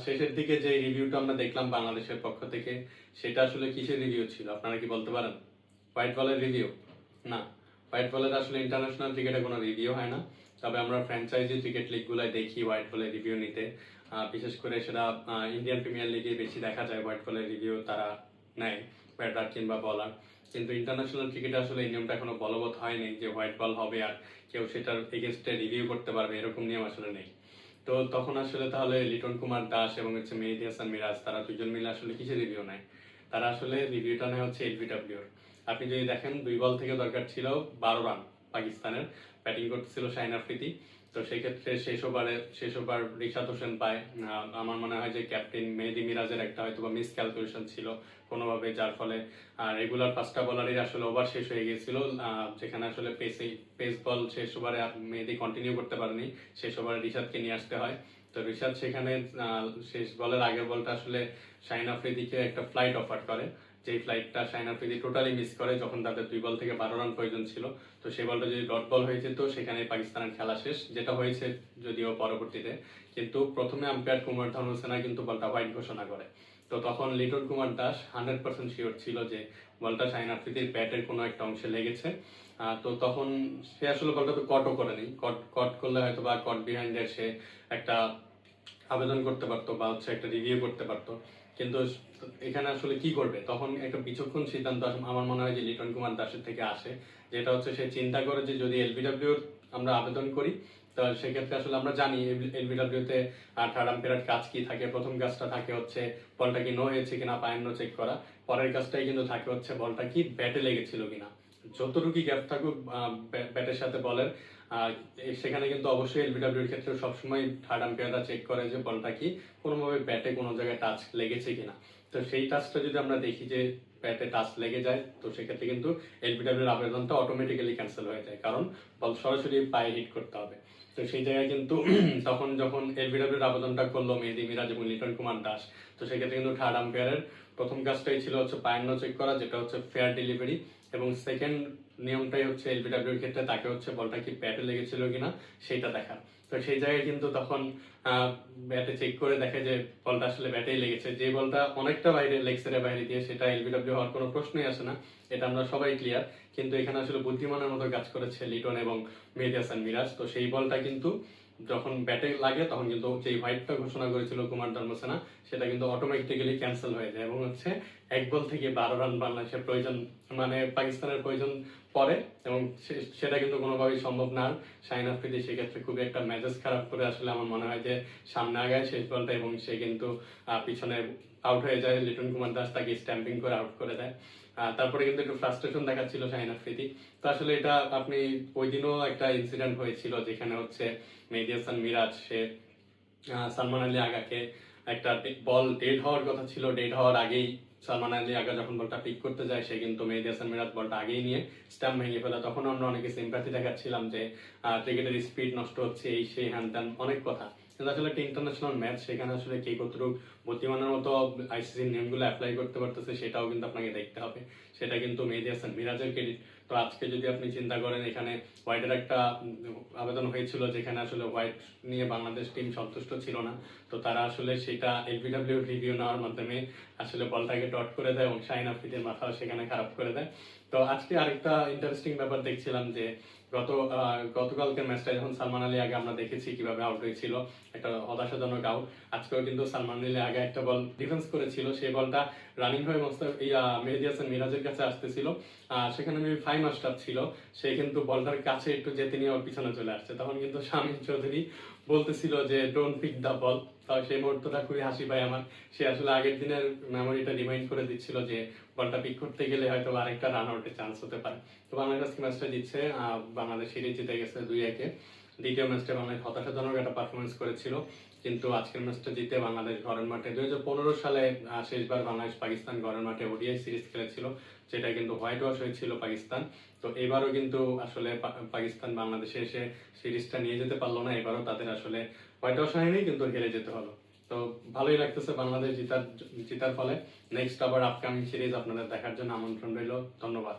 শেষের দিকে যে রিভিউটা আমরা দেখলাম বাংলাদেশের পক্ষ থেকে, সেটা আসলে কিসের রিভিউ ছিল আপনারা কি বলতে পারেন? হোয়াইট বলের রিভিউ? না, হোয়াইট বলের আসলে ইন্টারন্যাশনাল ক্রিকেটে কোনো রিভিউ হয় না। তবে আমরা ফ্র্যাঞ্চাইজি ক্রিকেট লিগগুলাই দেখি হোয়াইট বলের রিভিউ নিতে। বিশেষ করে সেটা ইন্ডিয়ান প্রিমিয়ার লিগে বেশি দেখা যায় হোয়াইট বলের রিভিউ তারা নেয়, ব্যাটার কিংবা বলার। কিন্তু ইন্টারন্যাশনাল ক্রিকেটে আসলে এই নিয়মটা এখনো বলবৎ হয়নি যে হোয়াইট বল হবে আর কেউ সেটার এগেনস্টে রিভিউ করতে পারবে, এরকম নিয়ম আসলে নেই। তো তখন আসলে তাহলে লিটন কুমার দাস এবং মেহেদী হাসান মিরাজ তারা দুজন মিলে আসলে কিসের রিভিউ নেয়? তারা আসলে রিভিউটা নেয় হচ্ছে এলবিডব্লিউর। আপনি যদি দেখেন 2 বল থেকে দরকার ছিল 12 রান পাকিস্তানের, ব্যাটিং করতেছিল শাহিন আফ্রিদি। তো সেই ক্ষেত্রে শেষ ওভার রিশাদ হোসেন পায়। আমার মনে হয় যে ক্যাপ্টেন মেহেদী মিরাজের একটা হয়তো বা মিস ক্যালকুলেশন ছিল কোনোভাবে, যার ফলে রেগুলার 5টা বলারই আসলে ওভার শেষ হয়ে গিয়েছিল, যেখানে আসলে পেস বল শেষ ওভারে মেহেদী কন্টিনিউ করতে পারেনি, শেষ ওভারে রিশাদকে নিয়ে আসতে হয়। তো রিশাদ সেখানে শেষ বলের আগের বলটা আসলে শাহিন আফ্রিদিকে একটা ফ্লাইট অফার করে, যেই ফ্লাইটটা শাহিন আফ্রিদি টোটালি মিস করে যখন তাদের 2 বল থেকে 12 রান প্রয়োজন ছিল। তো সেই বলটা যদি ডট বল হয়ে যেত সেখানে পাকিস্তানের খেলা শেষ, যেটা হয়েছে যদিও পরবর্তীতে। কিন্তু প্রথমে আম্পায়ার কুমার ধর্মসেনা কিন্তু বলটা হোয়াইট ঘোষণা করে। তো তখন লিটন কুমার দাস 100% শিওর ছিল যে বলটা শাহিন আফ্রিদির ব্যাটের কোনো একটা অংশে লেগেছে। তো তখন সে আসলে বলটা তো কটও করেনি, কট করলে হয়তো বা কট বিহাইন্ডের সে একটা আবেদন করতে পারতো বা হচ্ছে একটা রিভিউ করতে পারতো। কিন্তু এখানে আসলে কি করবে, তখন একটা বিচক্ষণ সিদ্ধান্ত আমার মনে হয় যে লিটন কুমার দাসের থেকে আসে, যেটা হচ্ছে সে চিন্তা করে যে যদি এলবিডব্লিউ আমরা আবেদন করি, তো সেক্ষেত্রে আসলে আমরা জানি এলবিডব্লিউ তে থার্ড আম্পায়ারের কাজ কি থাকে। প্রথম কাজটা থাকে হচ্ছে বলটা কি নো হয়েছে কিনা পায়ের নো চেক করা। পরের কাজটাই কিন্তু থাকে হচ্ছে বলটা কি ব্যাটে লেগেছিল কিনা। যতটুকু গ্যাপ থাকুক ব্যাটের সাথে বলের, সেখানে কিন্তু অবশ্যই এলবিডব্লিউর ক্ষেত্রে সবসময় থার্ড আম্পায়াররা চেক করে যে বলটা কি কোনোভাবে ব্যাটে কোনো জায়গায় টাচ লেগেছে কিনা। তো সেই টাচটা যদি আমরা দেখি যে ব্যাটে টাচ লেগে যায়, তো সেক্ষেত্রে কিন্তু এলবিডব্লিউর আবেদনটা অটোমেটিক্যালি ক্যান্সেল হয়ে যায়, কারণ বল সরাসরি পায়ে হিট করতে হবে। তো সেই জায়গায় কিন্তু তখন যখন এলবিডব্লিউর আবেদনটা করলো মেহেদী মিরাজ এবং লিটন কুমার দাস, তো সেক্ষেত্রে কিন্তু থার্ড আম্পায়ারের প্রথম কাজটাই ছিল হচ্ছে পায়ের নো চেক করা, যেটা হচ্ছে ফেয়ার ডেলিভারি। এবং সেকেন্ড নিয়মটাই হচ্ছে এলবিডব্লিউর ক্ষেত্রে তাকে হচ্ছে বলটা কি ব্যাটে লেগেছিল কিনা সেটা দেখা। তো সেই জায়গায় কিন্তু তখন ব্যাটে চেক করে দেখে যে বলটা আসলে ব্যাটেই লেগেছে। যে বলটা অনেকটা বাইরে, লেগ সাইডের বাইরে দিয়ে, সেটা এলবিডব্লিউ হওয়ার কোনো প্রশ্নই আসে না, এটা আমরা সবাই ক্লিয়ার। কিন্তু এখানে আসলে বুদ্ধিমানের মতো কাজ করেছে লিটন এবং মেহেদী হাসান মিরাজ। তো সেই বলটা কিন্তু যখন ব্যাটে লাগে তখন কিন্তু যেই হোয়াইটটা ঘোষণা করেছিল কুমার ধর্মসেনা, সেটা কিন্তু অটোমেটিক্যালি ক্যান্সেল হয়ে যায় এবং হচ্ছে 1 বল থেকে 12 রান বাংলাদেশের প্রয়োজন, মানে পাকিস্তানের প্রয়োজন পড়ে। এবং সেটা কিন্তু কোনোভাবেই সম্ভব না। শাহিন আফ্রিদি সেক্ষেত্রে খুবই একটা মেজাজ খারাপ করে আসলে আমার মনে হয় যে সামনে আগায় শেষ বলটা, এবং সে কিন্তু পিছনে আউট হয়ে যায়। লিটন কুমার দাস তাকে স্ট্যাম্পিং করে আউট করে দেয়। তারপরে কিন্তু একটু ফ্রাস্ট্রেশন দেখাচ্ছিল শাহিন আফ্রিদি। তো আসলে এটা আপনি ওই দিনও একটা ইনসিডেন্ট হয়েছিল যেখানে হচ্ছে মেহেদী হাসান মিরাজ সে সালমান আলী আগাকে একটা বল ডেড হওয়ার কথা ছিল, ডেড হওয়ার আগেই সালমান আলী আগা যখন বলটা পিক করতে যায়, সে কিন্তু মেহেদী হাসান মিরাজ বলটা আগেই নিয়ে স্টাম্প ভেঙে ফেলে। তখন আমরা অনেকে সিম্প্যাথি দেখাচ্ছিলাম যে ক্রিকেটের স্পিড নষ্ট হচ্ছে, এই সেই হ্যান ত্যান অনেক কথা। কিন্তু আসলে একটা ইন্টারন্যাশনাল ম্যাচ, সেখানে আসলে কে কতটুকু বুদ্ধিমানের মতো আইসিসির নিয়মগুলো অ্যাপ্লাই করতে পারতেছে সেটাও কিন্তু আপনাকে দেখতে হবে। সেটা কিন্তু মেহেদী হাসান মিরাজের ক্রেডিট। তো আজকে যদি আপনি চিন্তা করেন, এখানে হোয়াইটের একটা আবেদন হয়েছিল যেখানে আসলে হোয়াইট নিয়ে বাংলাদেশ টিম সন্তুষ্ট ছিল না। তো তারা আসলে সেটা এলবিডব্লিউ রিভিউ নেওয়ার মাধ্যমে আসলে বলটাকে ডট করে দেয় এবং শাহিন আফ্রিদির মাথাও সেখানে খারাপ করে দেয়। তো আজকে আরেকটা ইন্টারেস্টিং ব্যাপার দেখছিলাম যে গতকালকের ম্যাচটা যখন সালমান আলী আগে আমরা দেখেছি কিভাবে আউট হয়েছিল, একটা হতাশাজনক আউট। আজকেও কিন্তু সালমান আলী আগে একটা বল ডিফেন্স করেছিল, সেই বলটা রানিং হয়ে মেহেদী হাসান মিরাজের কাছে আসতেছিল, সেখানে মেবি ফাইভ মাস্টার ছিল, সে কিন্তু বলটার কাছে একটু যেতে নিয়ে ওর পিছনে চলে আসছে। তখন কিন্তু শামীম চৌধুরী বলতেছিল যে ডোন্ট পিক দ্য বল। সেই মুহূর্তটা খুবই হাসি পায় আমার। সে আসলে আগের দিনের মেমোরিটা রিমাইন্ড করে দিচ্ছিল যে বলটা পিক করতে গেলে হয়তো আরেকটা রান আউটের চান্স হতে পারে। তো বাংলাদেশ ম্যাচটা জিতছে, বাংলাদেশ সিরিজ জিতে গেছে 2-1। দ্বিতীয় ম্যাচটা বাংলাদেশ হতাশাজনক একটা পারফরমেন্স করেছিল, কিন্তু আজকের ম্যাচটা জিতে বাংলাদেশ ঘরের মাঠে 2015 সালে শেষবার বাংলাদেশ পাকিস্তান ঘরের মাঠে ওডিআই সিরিজ খেলেছিল, যেটা কিন্তু হোয়াইট ওয়াশ হয়েছিল পাকিস্তান। তো এবারও কিন্তু আসলে পাকিস্তান বাংলাদেশে এসে সিরিজটা নিয়ে যেতে পারলো না, এবারও তাদের আসলে হোয়াইট ওয়াশ হয়নি কিন্তু হেরে যেতে হলো। তো ভালোই লাগতেছে বাংলাদেশ জিতার ফলে। নেক্সট আবার আপকামিং সিরিজ আপনাদের দেখার জন্য আমন্ত্রণ রইল। ধন্যবাদ।